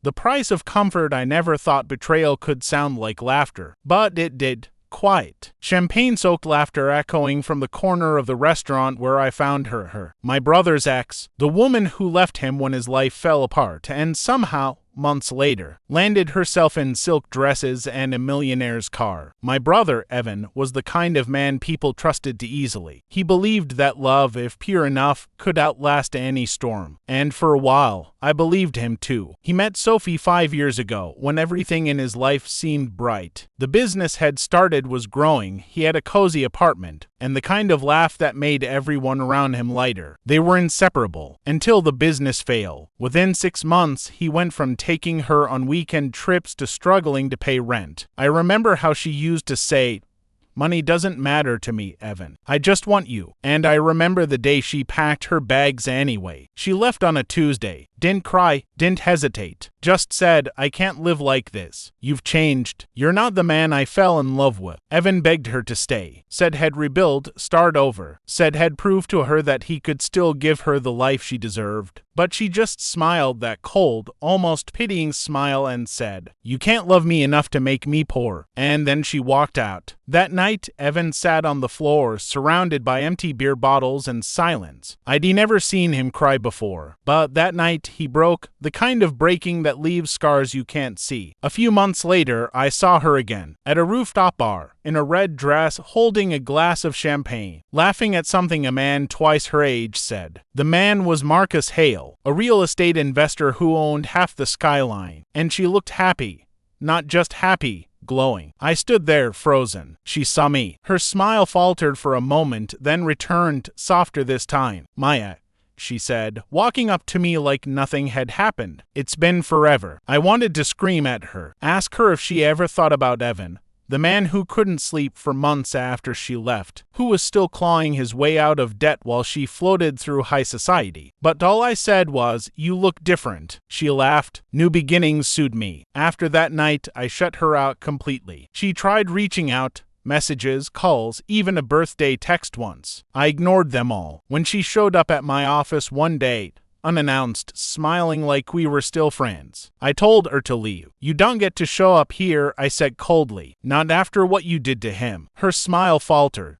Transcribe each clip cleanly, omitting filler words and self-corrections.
The price of comfort. I never thought betrayal could sound like laughter, but it did. Quiet, champagne-soaked laughter echoing from the corner of the restaurant where I found her. My brother's ex, the woman who left him when his life fell apart and somehow, months later, landed herself in silk dresses and a millionaire's car. My brother, Evan, was the kind of man people trusted too easily. He believed that love, if pure enough, could outlast any storm. And for a while, I believed him too. He met Sophie 5 years ago, when everything in his life seemed bright. The business had started, was growing, he had a cozy apartment, and the kind of laugh that made everyone around him lighter. They were inseparable, until the business failed. Within 6 months, he went from taking her on weekend trips to struggling to pay rent. I remember how she used to say, "Money doesn't matter to me, Evan. I just want you." And I remember the day she packed her bags anyway. She left on a Tuesday. Didn't cry, didn't hesitate. Just said, "I can't live like this. You've changed. You're not the man I fell in love with." Evan begged her to stay. Said he'd rebuild, start over. Said he'd prove to her that he could still give her the life she deserved. But she just smiled that cold, almost pitying smile and said, "You can't love me enough to make me poor." And then she walked out. That night, Evan sat on the floor, surrounded by empty beer bottles and silence. I'd never seen him cry before, but that night he broke, the kind of breaking that leaves scars you can't see. A few months later, I saw her again, at a rooftop bar, in a red dress, holding a glass of champagne, laughing at something a man twice her age said. The man was Marcus Hale, a real estate investor who owned half the skyline, and she looked happy. Not just happy, glowing. I stood there, frozen. She saw me. Her smile faltered for a moment, then returned, softer this time. "Maya," she said, walking up to me like nothing had happened. "It's been forever." I wanted to scream at her, ask her if she ever thought about Evan, the man who couldn't sleep for months after she left, who was still clawing his way out of debt while she floated through high society. But all I said was, "You look different." She laughed. New beginnings sued me. After that night, I shut her out completely. She tried reaching out, messages, calls, even a birthday text once. I ignored them all. When she showed up at my office one day, unannounced, smiling like we were still friends, I told her to leave. "You don't get to show up here," I said coldly. "Not after what you did to him." Her smile faltered.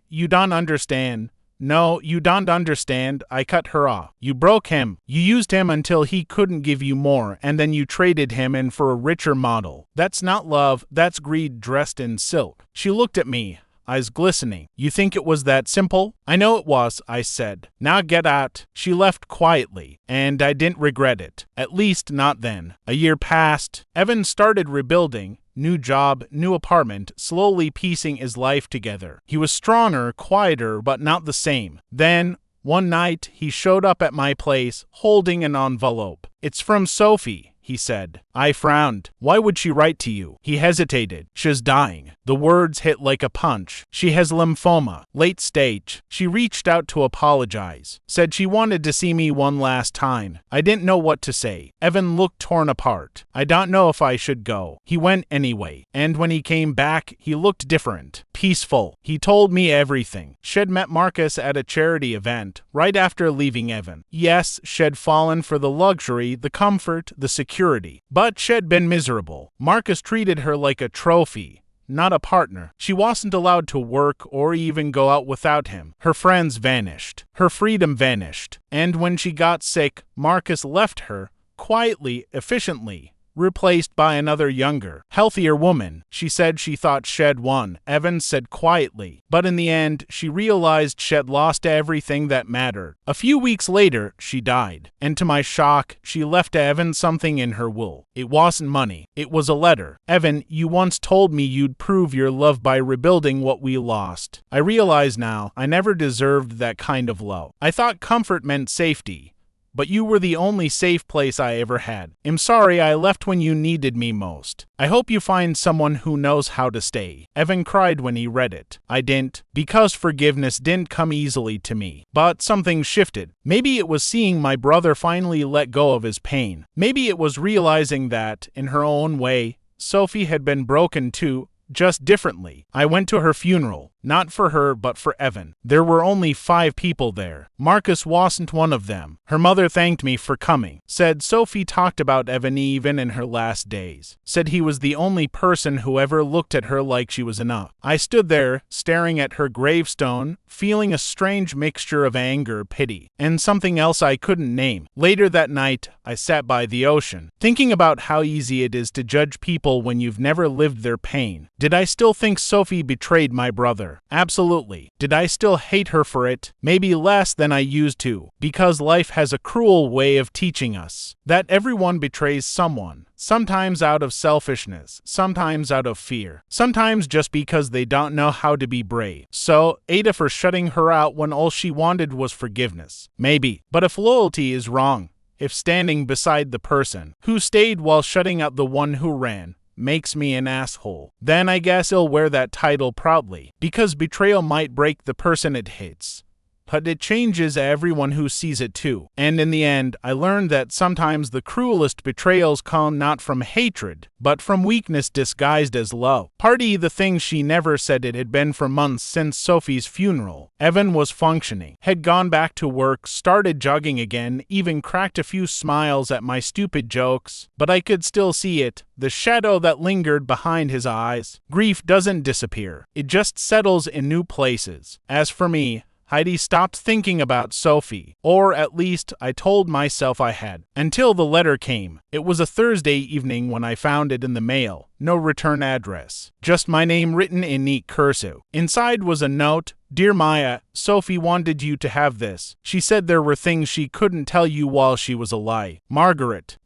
You don't understand." "No, you don't understand," I cut her off. "You broke him. You used him until he couldn't give you more, and then you traded him in for a richer model. That's not love, that's greed dressed in silk." She looked at me, eyes glistening. "You think it was that simple?" "I know it was," I said. "Now get out." She left quietly, and I didn't regret it. At least not then. A year passed. Evan started rebuilding. New job, new apartment, slowly piecing his life together. He was stronger, quieter, but not the same. Then, one night, he showed up at my place, holding an envelope. "It's from Sophie," he said. I frowned. "Why would she write to you?" He hesitated. "She's dying." The words hit like a punch. "She has lymphoma, late stage." She reached out to apologize. Said she wanted to see me one last time. I didn't know what to say. Evan looked torn apart. I don't know if I should go. He went anyway. And when he came back, he looked different. Peaceful. He told me everything. She'd met Marcus at a charity event, right after leaving Evan. Yes, she'd fallen for the luxury, the comfort, the security. But she'd been miserable. Marcus treated her like a trophy, not a partner. She wasn't allowed to work or even go out without him. Her friends vanished. Her freedom vanished. And when she got sick, Marcus left her, quietly, efficiently, replaced by another younger, healthier woman. She said she thought she'd won, Evan said quietly. But in the end, she realized she'd lost everything that mattered. A few weeks later, she died. And to my shock, she left Evan something in her will. It wasn't money. It was a letter. "Evan, you once told me you'd prove your love by rebuilding what we lost. I realize now, I never deserved that kind of love. I thought comfort meant safety. But you were the only safe place I ever had. I'm sorry I left when you needed me most. I hope you find someone who knows how to stay." Evan cried when he read it. I didn't, because forgiveness didn't come easily to me. But something shifted. Maybe it was seeing my brother finally let go of his pain. Maybe it was realizing that, in her own way, Sophie had been broken too, just differently. I went to her funeral. Not for her, but for Evan. There were only 5 people there. Marcus wasn't one of them. Her mother thanked me for coming. Said Sophie talked about Evan even in her last days. Said he was the only person who ever looked at her like she was enough. I stood there, staring at her gravestone, feeling a strange mixture of anger, pity, and something else I couldn't name. Later that night, I sat by the ocean, thinking about how easy it is to judge people when you've never lived their pain. Did I still think Sophie betrayed my brother? Absolutely. Did I still hate her for it? Maybe less than I used to, because life has a cruel way of teaching us that everyone betrays someone. Sometimes out of selfishness, sometimes out of fear, sometimes just because they don't know how to be brave. So, aitah for shutting her out when all she wanted was forgiveness. Maybe. But if loyalty is wrong, if standing beside the person who stayed while shutting out the one who ran makes me an asshole, then I guess I'll wear that title proudly, because betrayal might break the person it hits, but it changes everyone who sees it too. And in the end, I learned that sometimes the cruelest betrayals come not from hatred, but from weakness disguised as love. Partly the thing she never said. It had been for months since Sophie's funeral. Evan was functioning, had gone back to work, started jogging again, even cracked a few smiles at my stupid jokes, but I could still see it, the shadow that lingered behind his eyes. Grief doesn't disappear. It just settles in new places. As for me, Heidi stopped thinking about Sophie, or at least I told myself I had, until the letter came. It was a Thursday evening when I found it in the mail. No return address, just my name written in neat cursive. Inside was a note. Dear Maya, Sophie wanted you to have this. She said there were things she couldn't tell you while she was alive. Margaret,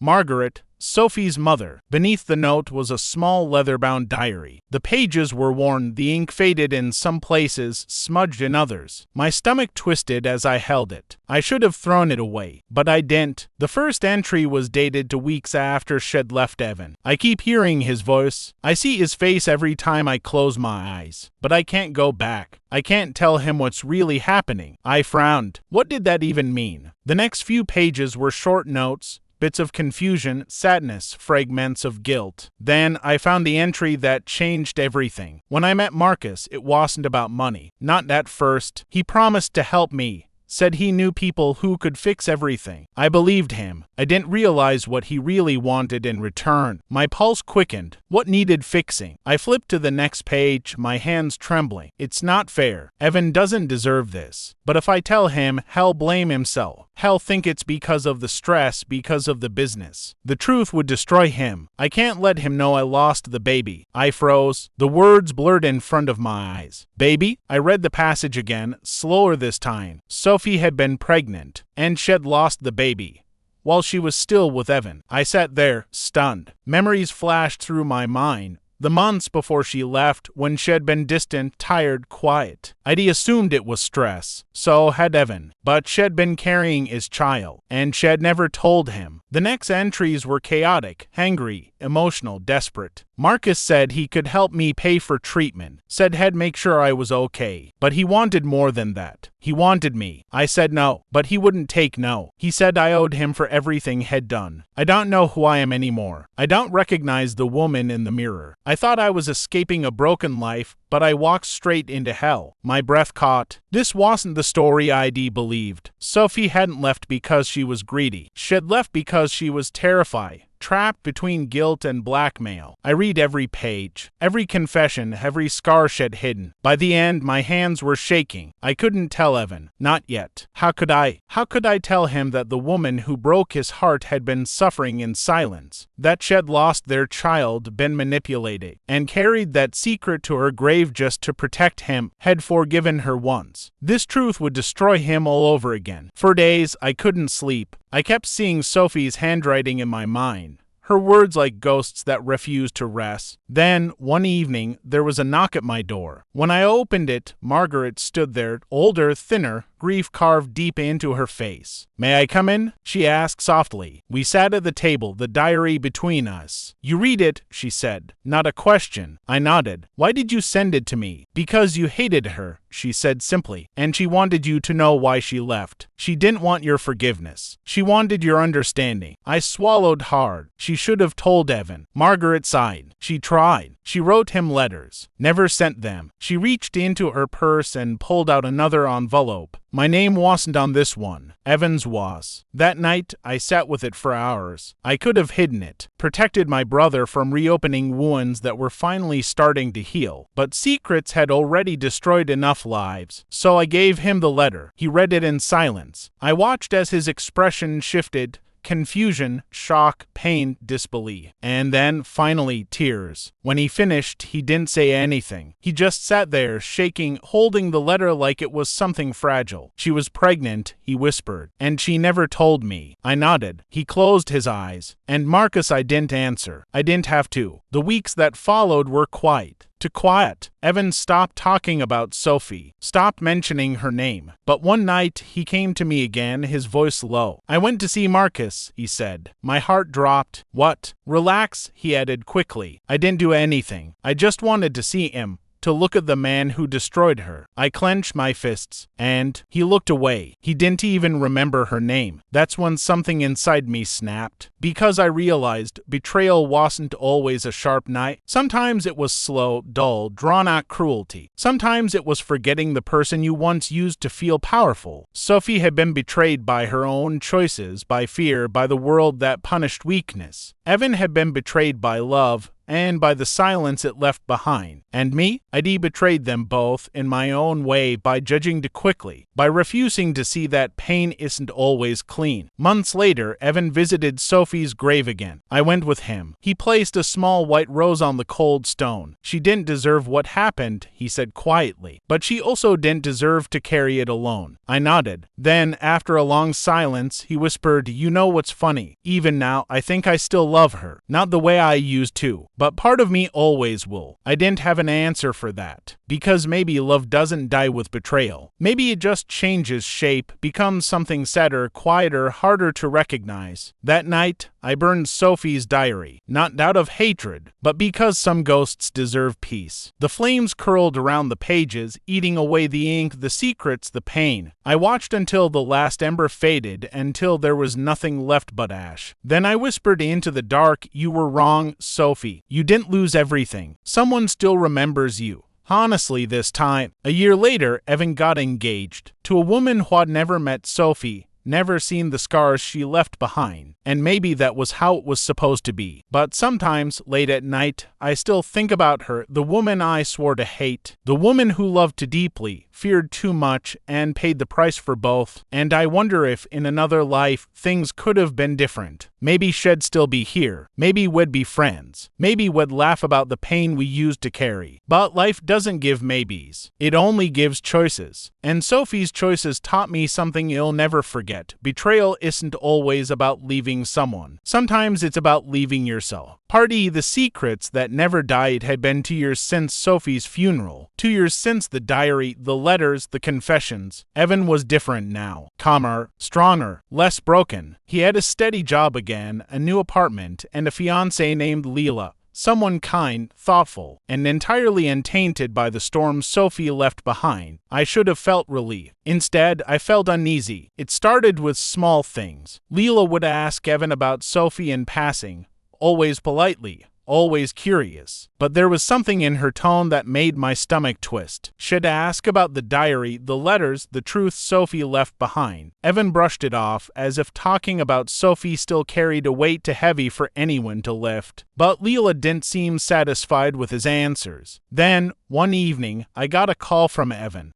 Sophie's mother. Beneath the note was a small leather-bound diary. The pages were worn, the ink faded in some places, smudged in others. My stomach twisted as I held it. I should have thrown it away, but I didn't. The first entry was dated 2 weeks after Shed left Evan. I keep hearing his voice. I see his face every time I close my eyes, but I can't go back. I can't tell him what's really happening. I frowned. What did that even mean? The next few pages were short notes, bits of confusion, sadness, fragments of guilt. Then I found the entry that changed everything. When I met Marcus, it wasn't about money. Not at first. He promised to help me. Said he knew people who could fix everything. I believed him. I didn't realize what he really wanted in return. My pulse quickened. What needed fixing? I flipped to the next page, my hands trembling. It's not fair. Evan doesn't deserve this. But if I tell him, he'll blame himself. He'll think it's because of the stress, because of the business. The truth would destroy him. I can't let him know I lost the baby. I froze. The words blurred in front of my eyes. Baby? I read the passage again, slower this time. Sophie had been pregnant, and she'd lost the baby while she was still with Evan. I sat there, stunned. Memories flashed through my mind. The months before she left, when she'd been distant, tired, quiet. I'd assumed it was stress. So had Evan. But she'd been carrying his child, and she'd never told him. The next entries were chaotic, hangry, emotional, desperate. Marcus said he could help me pay for treatment, said he'd make sure I was okay. But he wanted more than that. He wanted me. I said no, but he wouldn't take no. He said I owed him for everything he'd done. I don't know who I am anymore. I don't recognize the woman in the mirror. I thought I was escaping a broken life, but I walked straight into hell. My breath caught. This wasn't the story I'd believed. Sophie hadn't left because she was greedy. She'd left because she was terrified. Trapped between guilt and blackmail. I read every page, every confession, every scar she'd hidden. By the end, my hands were shaking. I couldn't tell Evan. Not yet. How could I? How could I tell him that the woman who broke his heart had been suffering in silence? That she'd lost their child, been manipulated, and carried that secret to her grave just to protect him, had forgiven her once. This truth would destroy him all over again. For days, I couldn't sleep. I kept seeing Sophie's handwriting in my mind, her words like ghosts that refused to rest. Then, one evening, there was a knock at my door. When I opened it, Margaret stood there, older, thinner, grief carved deep into her face. "May I come in?" she asked softly. We sat at the table, the diary between us. "You read it," she said. Not a question. I nodded. "Why did you send it to me?" "Because you hated her," she said simply, "and she wanted you to know why she left. She didn't want your forgiveness. She wanted your understanding." I swallowed hard. She should have told Evan. Margaret sighed. "She tried. She wrote him letters. Never sent them." She reached into her purse and pulled out another envelope. "My name wasn't on this one. Evan's was." That night, I sat with it for hours. I could have hidden it, protected my brother from reopening wounds that were finally starting to heal. But secrets had already destroyed enough lives. So I gave him the letter. He read it in silence. I watched as his expression shifted. Confusion, shock, pain, disbelief, and then, finally, tears. When he finished, he didn't say anything. He just sat there, shaking, holding the letter like it was something fragile. "She was pregnant," he whispered, "and she never told me." I nodded. He closed his eyes. "And Marcus," I didn't answer. I didn't have to. The weeks that followed were quiet. Too quiet. Evan stopped talking about Sophie, stopped mentioning her name. But one night, he came to me again, his voice low. "I went to see Marcus," he said. My heart dropped. "What?" "Relax," he added quickly. "I didn't do anything. I just wanted to see him. To look at the man who destroyed her." I clenched my fists, and he looked away. He didn't even remember her name. That's when something inside me snapped. Because I realized betrayal wasn't always a sharp knife. Sometimes it was slow, dull, drawn-out cruelty. Sometimes it was forgetting the person you once used to feel powerful. Sophie had been betrayed by her own choices, by fear, by the world that punished weakness. Evan had been betrayed by love, and by the silence it left behind. And me? I'd betrayed them both in my own way by judging too quickly, by refusing to see that pain isn't always clean. Months later, Evan visited Sophie's grave again. I went with him. He placed a small white rose on the cold stone. "She didn't deserve what happened," he said quietly, "but she also didn't deserve to carry it alone." I nodded. Then, after a long silence, he whispered, "You know what's funny? Even now, I think I still love her. Not the way I used to. But part of me always will." I didn't have an answer for that. Because maybe love doesn't die with betrayal. Maybe it just changes shape, becomes something sadder, quieter, harder to recognize. That night, I burned Sophie's diary. Not out of hatred, but because some ghosts deserve peace. The flames curled around the pages, eating away the ink, the secrets, the pain. I watched until the last ember faded, until there was nothing left but ash. Then I whispered into the dark, "You were wrong, Sophie. You didn't lose everything. Someone still remembers you. Honestly, this time." A year later, Evan got engaged to a woman who had never met Sophie, never seen the scars she left behind, and maybe that was how it was supposed to be. But sometimes, late at night, I still think about her, the woman I swore to hate, the woman who loved too deeply, feared too much, and paid the price for both. And I wonder if, in another life, things could have been different. Maybe she'd still be here. Maybe we'd be friends. Maybe we'd laugh about the pain we used to carry. But life doesn't give maybes. It only gives choices. And Sophie's choices taught me something you'll never forget. Betrayal isn't always about leaving someone. Sometimes it's about leaving yourself. Party, the secrets that never died had been 2 years since Sophie's funeral. 2 years since the diary, the letters, the confessions. Evan was different now. Calmer, stronger, less broken. He had a steady job again, a new apartment, and a fiancée named Leela. Someone kind, thoughtful, and entirely untainted by the storm Sophie left behind. I should have felt relief. Instead, I felt uneasy. It started with small things. Leela would ask Evan about Sophie in passing, always politely, always curious. But there was something in her tone that made my stomach twist. She'd ask about the diary, the letters, the truth Sophie left behind. Evan brushed it off, as if talking about Sophie still carried a weight too heavy for anyone to lift. But Leela didn't seem satisfied with his answers. Then, one evening, I got a call from Evan.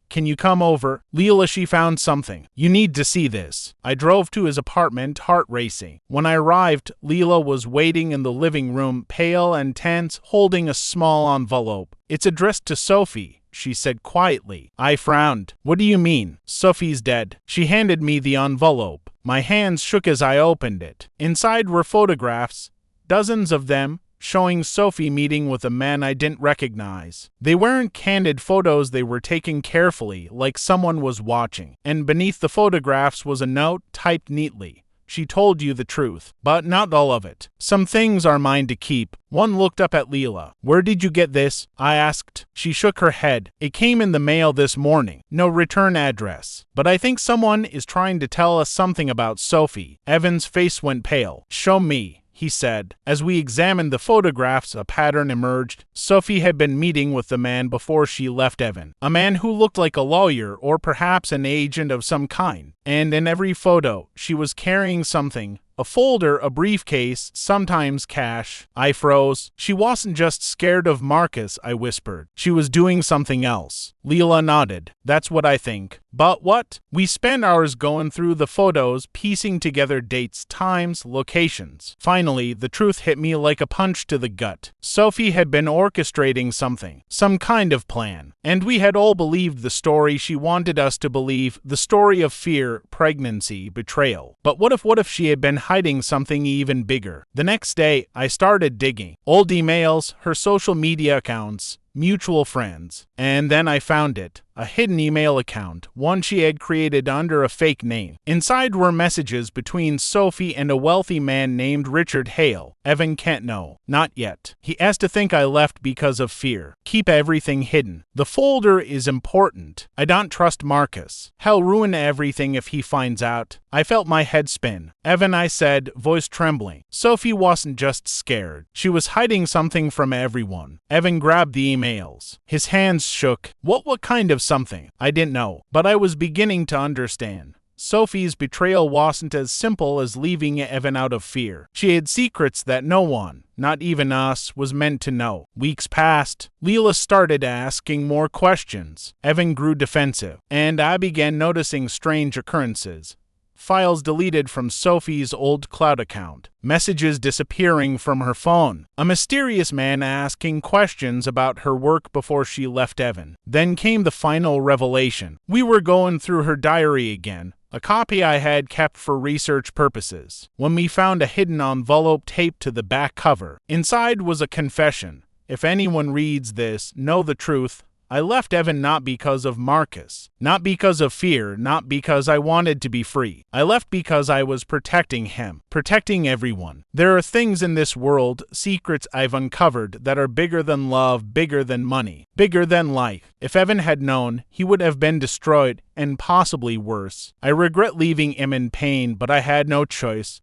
"Can you come over? Leela, she found something. You need to see this." I drove to his apartment, heart racing. When I arrived, Leela was waiting in the living room, pale and tense, holding a small envelope. "It's addressed to Sophie," she said quietly. I frowned. "What do you mean?" "Sophie's dead." She handed me the envelope. My hands shook as I opened it. Inside were photographs, dozens of them. showing Sophie meeting with a man I didn't recognize. They weren't candid photos, they were taken carefully, like someone was watching. And beneath the photographs was a note typed neatly. She told you the truth, but not all of it. Some things are mine to keep. One looked up at Leela. Where did you get this? I asked. She shook her head. It came in the mail this morning. No return address. But I think someone is trying to tell us something about Sophie. Evan's face went pale. Show me, he said. As we examined the photographs, a pattern emerged. Sophie had been meeting with the man before she left Evan. A man who looked like a lawyer or perhaps an agent of some kind. And in every photo, she was carrying something. A folder, a briefcase, sometimes cash. I froze. She wasn't just scared of Marcus, I whispered. She was doing something else. Leela nodded. That's what I think. But what? We spent hours going through the photos, piecing together dates, times, locations. Finally, the truth hit me like a punch to the gut. Sophie had been orchestrating something, some kind of plan. And we had all believed the story she wanted us to believe, the story of fear, pregnancy, betrayal. But what if she had been hiding something even bigger? The next day, I started digging. Old emails, her social media accounts, mutual friends. And then I found it. A hidden email account, one she had created under a fake name. Inside were messages between Sophie and a wealthy man named Richard Hale. Evan can't know. Not yet. He has to think I left because of fear. Keep everything hidden. The folder is important. I don't trust Marcus. He'll ruin everything if he finds out. I felt my head spin. Evan, I said, voice trembling. Sophie wasn't just scared. She was hiding something from everyone. Evan grabbed the emails. His hands shook. What kind of something? I didn't know, but I was beginning to understand. Sophie's betrayal wasn't as simple as leaving Evan out of fear. She had secrets that no one, not even us, was meant to know. Weeks passed. Leela started asking more questions. Evan grew defensive, and I began noticing strange occurrences. Files deleted from Sophie's old cloud account, messages disappearing from her phone, a mysterious man asking questions about her work before she left Evan. Then came the final revelation. We were going through her diary again, a copy I had kept for research purposes, when we found a hidden envelope taped to the back cover. Inside was a confession. If anyone reads this, know the truth. I left Evan not because of Marcus, not because of fear, not because I wanted to be free. I left because I was protecting him, protecting everyone. There are things in this world, secrets I've uncovered, that are bigger than love, bigger than money, bigger than life. If Evan had known, he would have been destroyed, and possibly worse. I regret leaving him in pain, but I had no choice.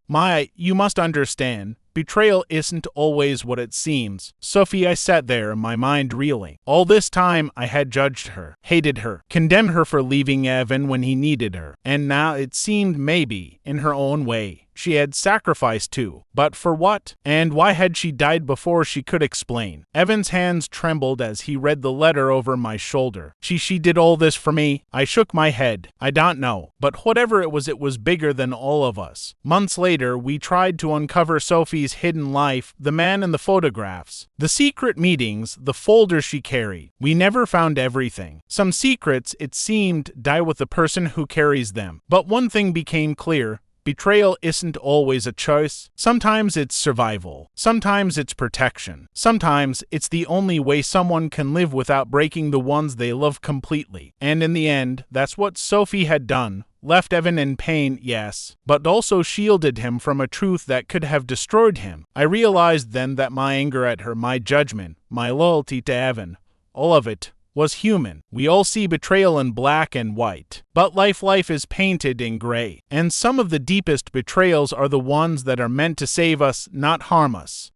You must understand. Betrayal isn't always what it seems. Sophie, I sat there, my mind reeling. All this time, I had judged her, hated her, condemned her for leaving Evan when he needed her. And now it seemed maybe, in her own way, she had sacrificed too. But for what? And why had she died before she could explain? Evan's hands trembled as he read the letter over my shoulder. She did all this for me? I shook my head. I don't know. But whatever it was bigger than all of us. Months later, we tried to uncover Sophie's hidden life, the man in the photographs, the secret meetings, the folder she carried. We never found everything. Some secrets, it seemed, die with the person who carries them. But one thing became clear. Betrayal isn't always a choice. Sometimes it's survival. Sometimes it's protection. Sometimes it's the only way someone can live without breaking the ones they love completely. And in the end, that's what Sophie had done. Left Evan in pain, yes, but also shielded him from a truth that could have destroyed him. I realized then that my anger at her, my judgment, my loyalty to Evan, all of it, was human. We all see betrayal in black and white, but life is painted in gray. And some of the deepest betrayals are the ones that are meant to save us, not harm us.